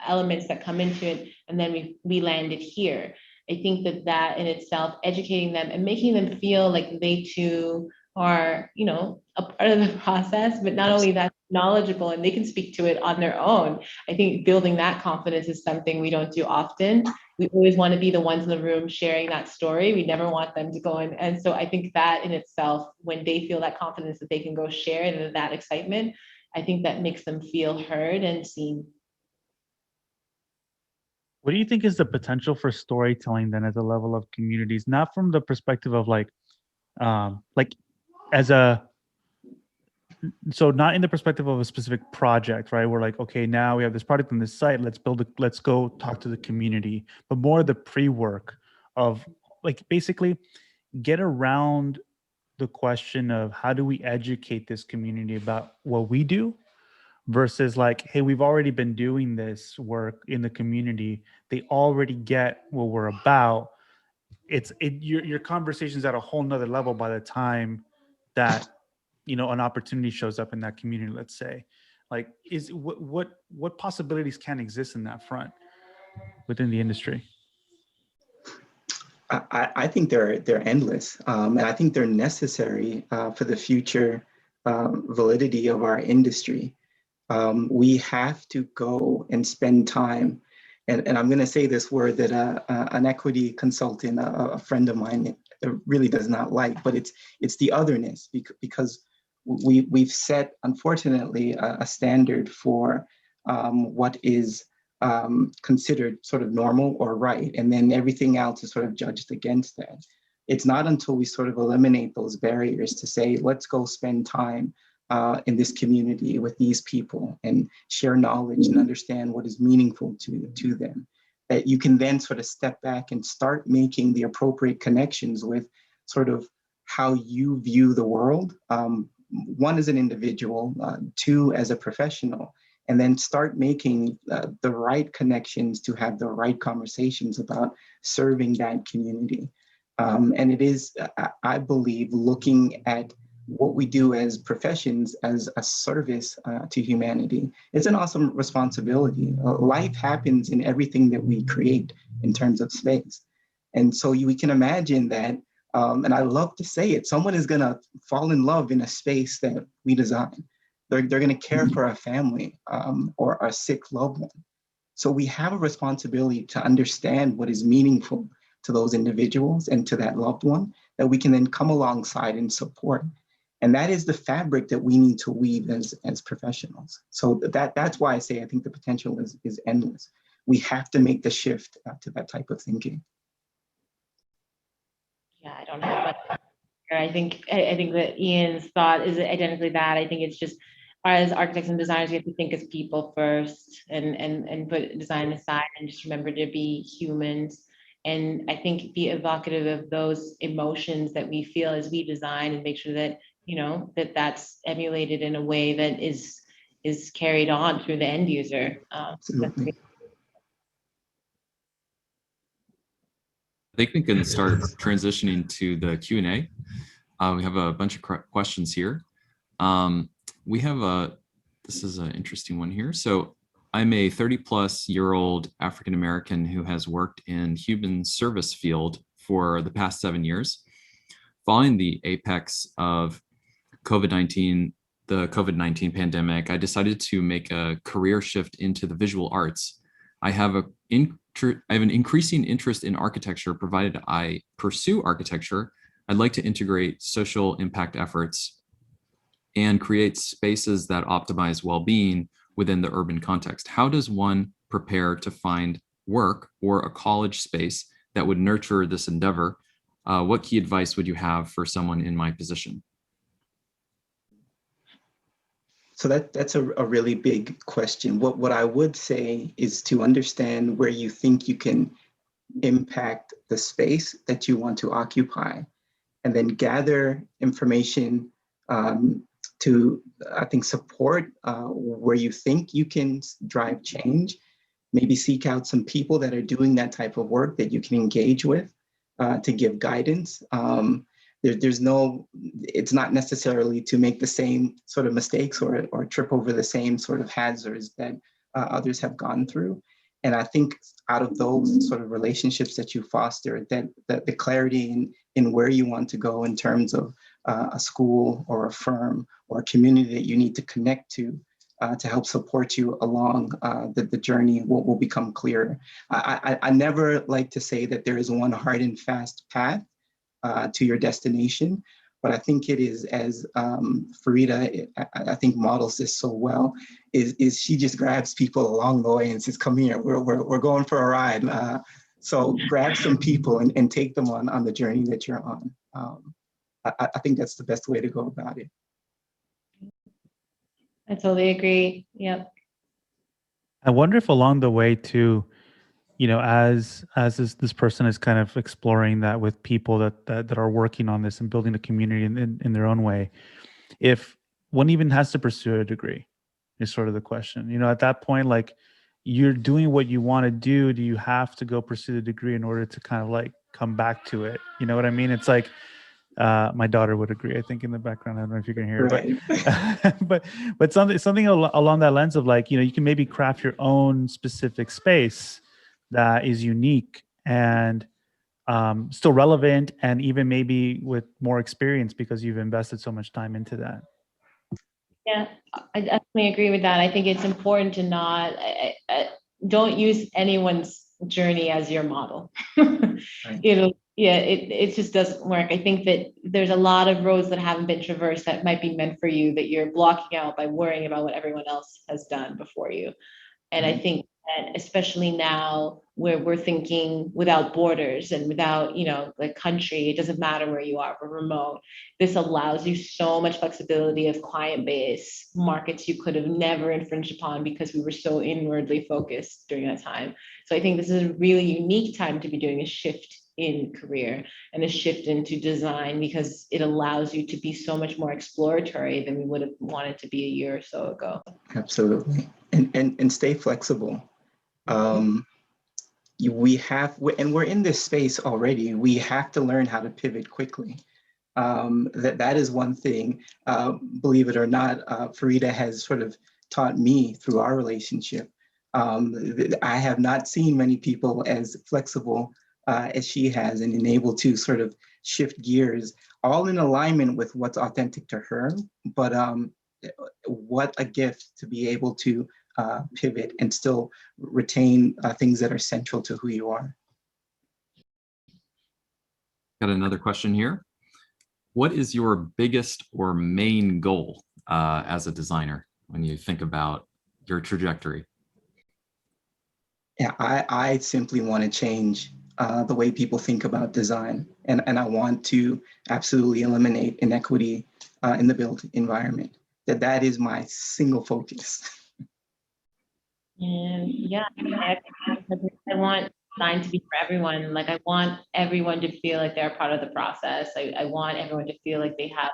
elements that come into it, and then we landed here. I think that in itself, educating them and making them feel like they too are, a part of the process, but not only that, knowledgeable, and they can speak to it on their own. I think building that confidence is something we don't do often. We always want to be the ones in the room sharing that story. We never want them to go in. And so I think that in itself, when they feel that confidence that they can go share and that excitement, I think that makes them feel heard and seen. What do you think is the potential for storytelling then at the level of communities, not from the perspective of so not in the perspective of a specific project, right? We're like, okay, now we have this project on this site, let's go talk to the community, but more the pre-work of basically get around the question of how do we educate this community about what we do versus hey, we've already been doing this work in the community. They already get what we're about. Your conversation's at a whole nother level by the time that an opportunity shows up in that community. Let's say, what possibilities can exist in that front within the industry? I think they're endless, and I think they're necessary for the future validity of our industry. We have to go and spend time, and I'm going to say this word that an equity consultant, a friend of mine, really does not like, but it's the otherness, because we've set, unfortunately, a standard for what is considered sort of normal or right, and then everything else is sort of judged against that. It's not until we sort of eliminate those barriers to say, let's go spend time in this community with these people and share knowledge and understand what is meaningful to them, that you can then sort of step back and start making the appropriate connections with sort of how you view the world, one as an individual, two as a professional, and then start making the right connections to have the right conversations about serving that community. And it is, I believe, looking at what we do as professions as a service to humanity. It's an awesome responsibility. Life happens in everything that we create in terms of space. And so we can imagine that, and I love to say it, someone is gonna fall in love in a space that we design. They're gonna care for a family or a sick loved one. So we have a responsibility to understand what is meaningful to those individuals and to that loved one that we can then come alongside and support. And that is the fabric that we need to weave as professionals. So that's why I say I think the potential is endless. We have to make the shift to that type of thinking. Yeah, I don't have much. I think that Ian's thought is identically that. I think it's just, as architects and designers, we have to think as people first and put design aside and just remember to be humans. And I think be evocative of those emotions that we feel as we design, and make sure that that's emulated in a way that is carried on through the end user. Absolutely. I think we can start transitioning to the Q&A. We have a bunch of questions here. We have this is an interesting one here. So I'm a 30-plus-year-old African-American who has worked in human service field for the past 7 years. Following the apex of COVID-19, the COVID-19 pandemic, I decided to make a career shift into the visual arts. I have an increasing interest in architecture. Provided I pursue architecture, I'd like to integrate social impact efforts and create spaces that optimize well-being within the urban context. How does one prepare to find work or a college space that would nurture this endeavor? What key advice would you have for someone in my position? So that's a really big question. What I would say is to understand where you think you can impact the space that you want to occupy, and then gather information to, I think, support where you think you can drive change. Maybe seek out some people that are doing that type of work that you can engage with to give guidance. It's not necessarily to make the same sort of mistakes or trip over the same sort of hazards that others have gone through. And I think out of those sort of relationships that you foster, that the clarity in where you want to go in terms of a school or a firm or a community that you need to connect to help support you along the journey will become clearer. I never like to say that there is one hard and fast path to your destination, but I think it is, as Farida, I think, models this so well, is she just grabs people along the way and says, come here, we're going for a ride. So grab some people and take them on the journey that you're on. I think that's the best way to go about it. I totally agree. Yep. I wonder if along the way too, as this person is kind of exploring that with people that are working on this and building a community in their own way, if one even has to pursue a degree, is sort of the question. At that point, like, you're doing what you want to do. Do you have to go pursue the degree in order to kind of like come back to it? You know what I mean? It's like, my daughter would agree, I think, in the background. I don't know if you can hear, Right. but something along that lens of like, you can maybe craft your own specific space that is unique and still relevant, and even maybe with more experience because you've invested so much time into that. Yeah, I definitely agree with that. I think it's important to not, don't use anyone's journey as your model. Right. It just doesn't work. I think that there's a lot of roads that haven't been traversed that might be meant for you that you're blocking out by worrying about what everyone else has done before you. And I think that especially now where we're thinking without borders and without, the country, it doesn't matter where you are, we're remote. This allows you so much flexibility of client base, markets you could have never infringed upon because we were so inwardly focused during that time. So I think this is a really unique time to be doing a shift in career and a shift into design, because it allows you to be so much more exploratory than we would have wanted to be a year or so ago. Absolutely. And stay flexible. We're in this space already. We have to learn how to pivot quickly. That is one thing, believe it or not, Farida has sort of taught me through our relationship. I have not seen many people as flexible as she has, and able to sort of shift gears, all in alignment with what's authentic to her. But what a gift to be able to pivot and still retain things that are central to who you are. Got another question here. What is your biggest or main goal as a designer when you think about your trajectory? Yeah, I simply want to change the way people think about design. And I want to absolutely eliminate inequity in the built environment. That is my single focus. And yeah, I want design to be for everyone. Like, I want everyone to feel like they're a part of the process. I want everyone to feel like they have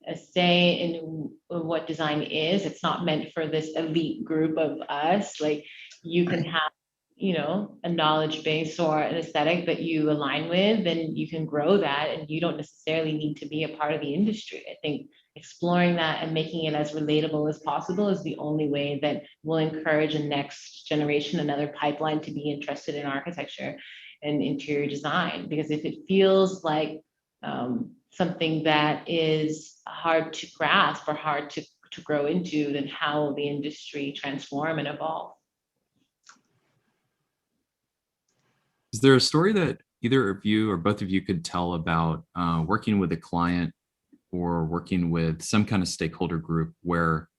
a say in what design is. It's not meant for this elite group of us. Like, you can have a knowledge base or an aesthetic that you align with, then you can grow that, and you don't necessarily need to be a part of the industry. I think exploring that and making it as relatable as possible is the only way that will encourage a next generation, another pipeline, to be interested in architecture and interior design. Because if it feels like something that is hard to grasp or hard to grow into, then how will the industry transform and evolve? Is there a story that either of you or both of you could tell about working with a client or working with some kind of stakeholder group where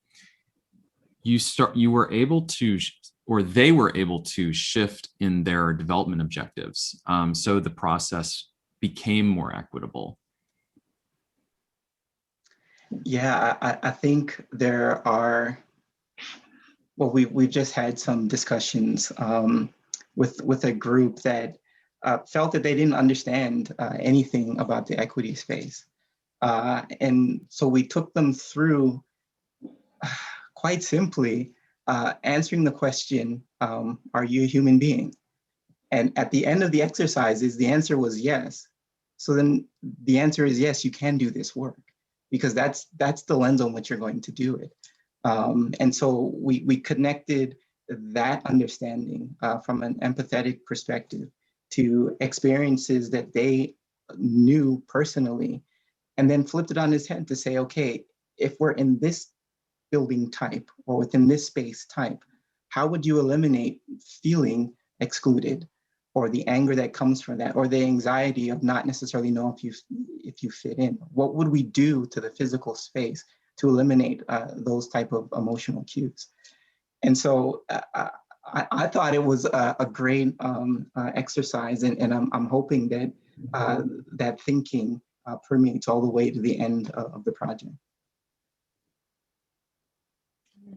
you were able to, or they were able to shift in their development objectives, so the process became more equitable? Yeah, I think there are, well, we've just had some discussions with a group that felt that they didn't understand anything about the equity space. And so we took them through, quite simply, answering the question, are you a human being? And at the end of the exercises, the answer was yes. So then the answer is yes, you can do this work, because that's the lens on which you're going to do it. And so we connected that understanding from an empathetic perspective to experiences that they knew personally, and then flipped it on his head to say, okay, if we're in this building type or within this space type, how would you eliminate feeling excluded, or the anger that comes from that, or the anxiety of not necessarily know if you fit in? What would we do to the physical space to eliminate those type of emotional cues? And so I thought it was a great exercise, and I'm hoping that that thinking permeates all the way to the end of the project.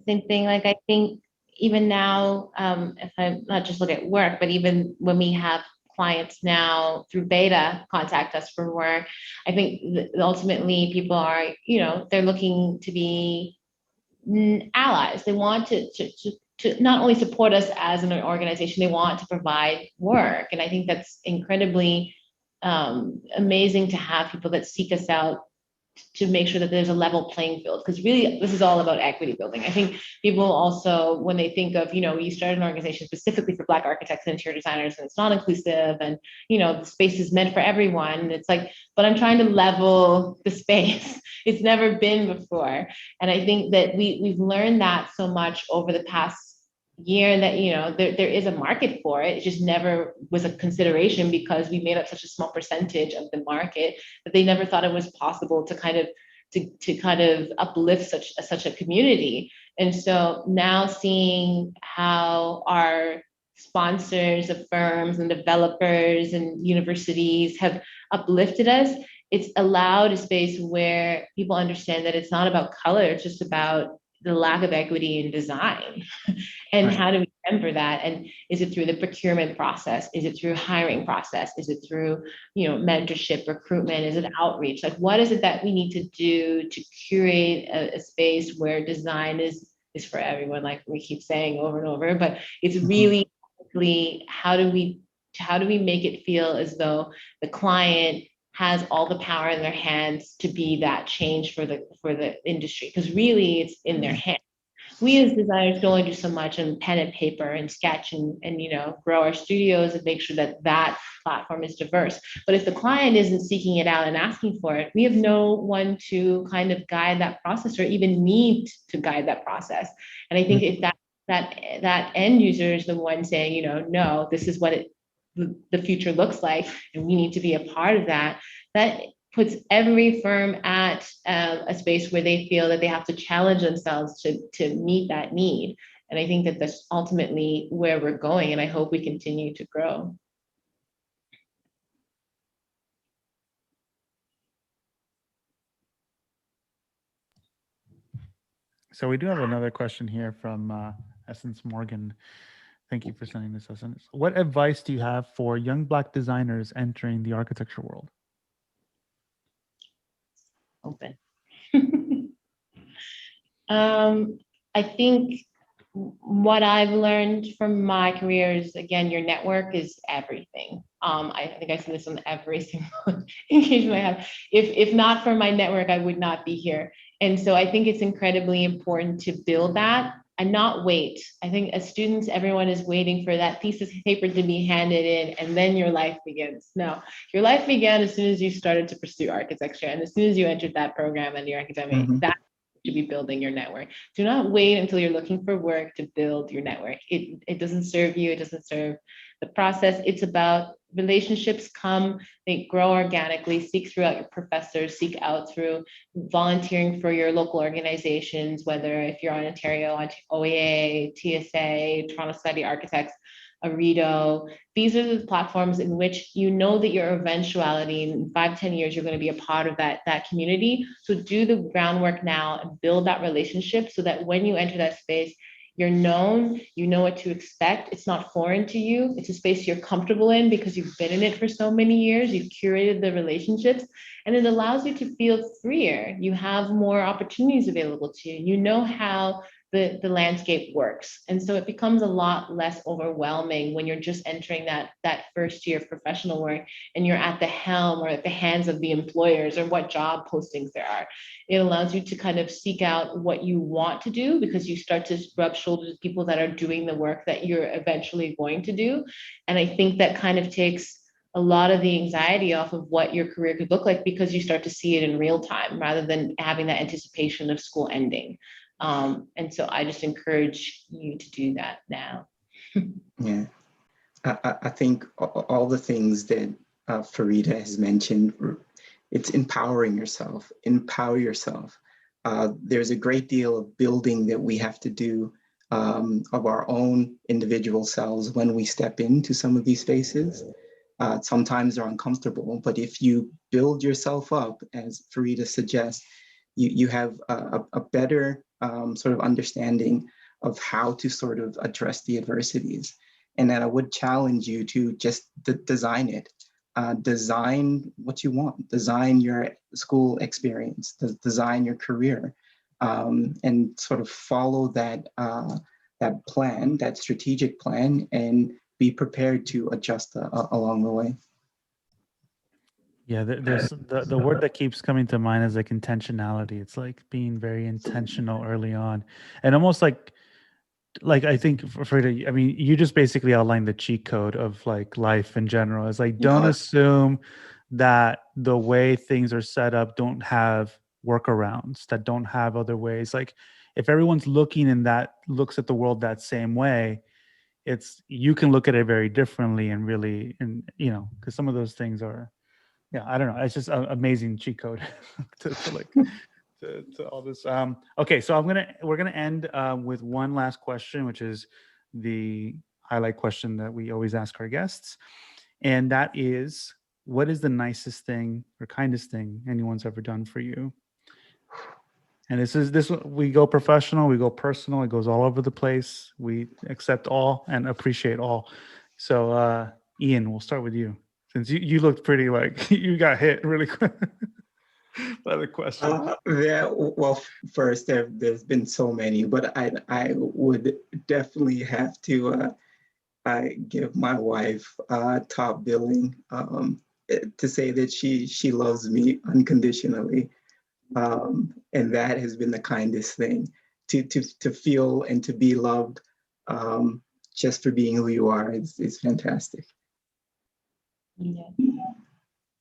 Same thing. Like, I think even now, if I not just look at work, but even when we have clients now through BAIDA contact us for work, I think ultimately people are, they're looking to be allies. They want to not only support us as an organization, they want to provide work. And I think that's incredibly amazing to have people that seek us out to make sure that there's a level playing field, because really this is all about equity building. I think people also, when they think of, you started an organization specifically for Black architects and interior designers, and it's not inclusive, and the space is meant for everyone. It's like, but I'm trying to level the space. It's never been before. And I think that we've learned that so much over the past year, that there is a market for it. It just never was a consideration because we made up such a small percentage of the market that they never thought it was possible to kind of uplift such a community. And so now seeing how our sponsors of firms and developers and universities have uplifted us, it's allowed a space where people understand that it's not about color, it's just about the lack of equity in design. And Right. How do we temper that? And is it through the procurement process? Is it through hiring process? Is it through, mentorship, recruitment? Is it outreach? Like, what is it that we need to do to curate a space where design is for everyone, like we keep saying over and over, but it's really how do we make it feel as though the client has all the power in their hands to be that change for the industry? Because really it's in their hands. We as designers can only do so much on pen and paper and sketch and grow our studios and make sure that platform is diverse. But if the client isn't seeking it out and asking for it, we have no one to kind of guide that process, or even need to guide that process. And I think if that end user is the one saying, no, this is what the future looks like, and we need to be a part of that, that puts every firm at a space where they feel that they have to challenge themselves to meet that need. And I think that that's ultimately where we're going, and I hope we continue to grow. So we do have another question here from Essence Morgan. Thank you for sending this, Essence. What advice do you have for young Black designers entering the architecture world? Open. I think what I've learned from my career is, again, your network is everything. I think I see this on every single engagement I have. If not for my network, I would not be here. And so I think it's incredibly important to build that and not wait. I think as students, everyone is waiting for that thesis paper to be handed in and then your life begins. No, your life began as soon as you started to pursue architecture and as soon as you entered that program and your academic, that should be building your network. Do not wait until you're looking for work to build your network. It doesn't serve you. It doesn't serve the process. It's about relationships come, they grow organically, seek throughout your professors, seek out through volunteering for your local organizations, whether if you're on Ontario, on OEA, TSA, Toronto Society of Architects, Arido. These are the platforms in which you know that your eventuality in 5-10 years, you're going to be a part of that community. So do the groundwork now and build that relationship so that when you enter that space, you're known, you know what to expect. It's not foreign to you. It's a space you're comfortable in because you've been in it for so many years. You've curated the relationships and it allows you to feel freer. You have more opportunities available to you. You know how the landscape works. And so it becomes a lot less overwhelming when you're just entering that first year of professional work and you're at the helm or at the hands of the employers or what job postings there are. It allows you to kind of seek out what you want to do because you start to rub shoulders with people that are doing the work that you're eventually going to do. And I think that kind of takes a lot of the anxiety off of what your career could look like because you start to see it in real time rather than having that anticipation of school ending. And so I just encourage you to do that now. Yeah, I think all the things that Farida has mentioned, it's empowering yourself, empower yourself. There's a great deal of building that we have to do of our own individual selves when we step into some of these spaces. Sometimes they're uncomfortable, but if you build yourself up, as Farida suggests, you have a better sort of understanding of how to sort of address the adversities. And then I would challenge you to just design it. Design what you want, design your school experience, design your career, and sort of follow that plan, that strategic plan, and be prepared to adjust along the way. Yeah, there's the word that keeps coming to mind is like intentionality. It's like being very intentional early on, and almost like I think Frida, I mean, you just basically outlined the cheat code of like life in general. It's like don't assume that the way things are set up don't have workarounds, that don't have other ways. Like if everyone's looks at the world that same way, you can look at it very differently and really, and because some of those things are. Yeah, I don't know. It's just an amazing cheat code to all this. Okay, so we're gonna end with one last question, which is the highlight question that we always ask our guests, and that is, what is the nicest thing or kindest thing anyone's ever done for you? And we go professional, we go personal, it goes all over the place. We accept all and appreciate all. So, Ian, we'll start with you. Since you looked pretty like you got hit really quick by the question. Yeah, well, first, there's been so many, but I would definitely have to give my wife top billing to say that she loves me unconditionally. And that has been the kindest thing, to feel and to be loved just for being who you are. It's fantastic. Yeah.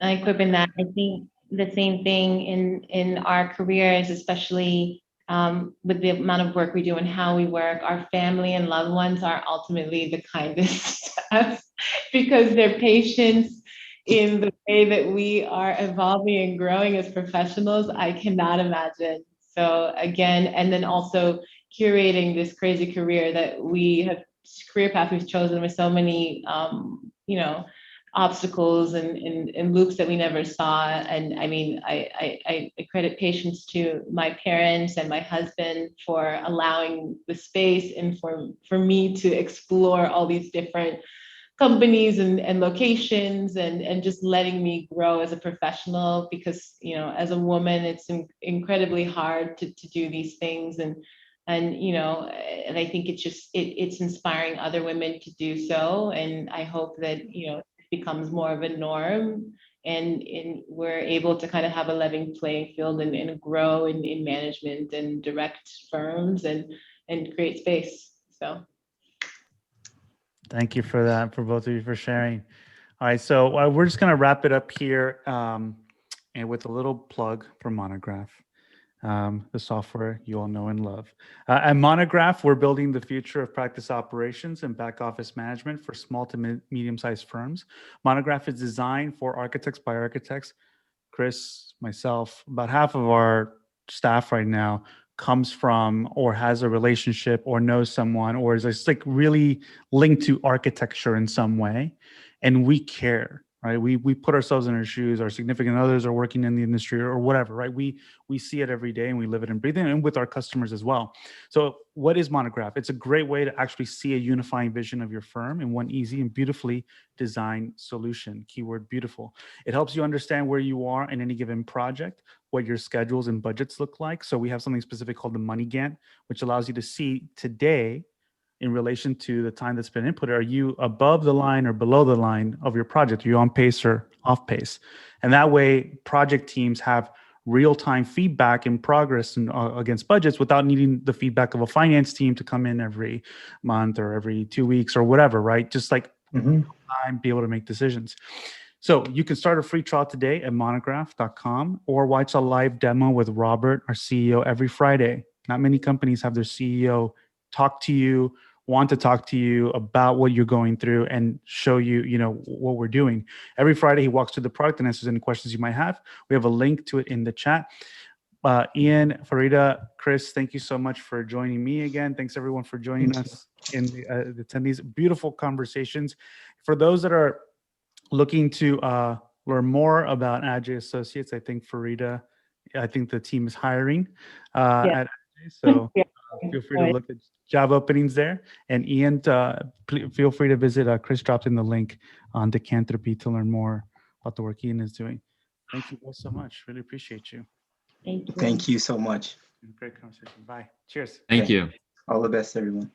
I equip in that. I think the same thing in our careers, especially with the amount of work we do and how we work, our family and loved ones are ultimately the kindest to us because their patience in the way that we are evolving and growing as professionals, I cannot imagine. So again, and then also curating this crazy career that we have, career path we've chosen with so many, obstacles and loops that we never saw. And I mean, I credit patience to my parents and my husband for allowing the space and for me to explore all these different companies and locations and just letting me grow as a professional because, as a woman, it's incredibly hard to do these things. And And, and I think it's just, it's inspiring other women to do so. And I hope that, it becomes more of a norm, and we're able to kind of have a level playing field and grow in management and direct firms and create space. So. Thank you for that, for both of you for sharing. All right, so we're just going to wrap it up here and with a little plug for Monograph, the software you all know and love. At Monograph, we're building the future of practice operations and back office management for small to medium-sized firms. Monograph is designed for architects by architects. Chris, myself, about half of our staff right now comes from or has a relationship or knows someone or is just like really linked to architecture in some way. And we care, right? We put ourselves in our shoes. Our significant others are working in the industry or whatever, right? We see it every day and we live it and breathe it, and with our customers as well. So what is Monograph? It's a great way to actually see a unifying vision of your firm in one easy and beautifully designed solution. Keyword beautiful. It helps you understand where you are in any given project, what your schedules and budgets look like. So we have something specific called the Money Gantt, which allows you to see today in relation to the time that's been inputted. Are you above the line or below the line of your project? Are you on pace or off pace? And that way, project teams have real-time feedback and progress against budgets without needing the feedback of a finance team to come in every month or every 2 weeks or whatever, right? Just like time, be able to make decisions. So you can start a free trial today at monograph.com or watch a live demo with Robert, our CEO, every Friday. Not many companies have their CEO want to talk to you about what you're going through and show you, what we're doing. Every Friday, he walks through the product and answers any questions you might have. We have a link to it in the chat. Ian, Farida, Chris, thank you so much for joining me again. Thanks everyone for joining us in the attendees. Beautiful conversations. For those that are looking to learn more about Adjaye Associates, I think the team is hiring at Adjaye. So feel free to look at job openings there. And Ian, feel free to visit. Chris dropped in the link on Decanthropy to learn more about the work Ian is doing. Thank you both so much. Really appreciate you. Thank you. Thank you so much. Great conversation. Bye. Cheers. Thank you. All the best, everyone.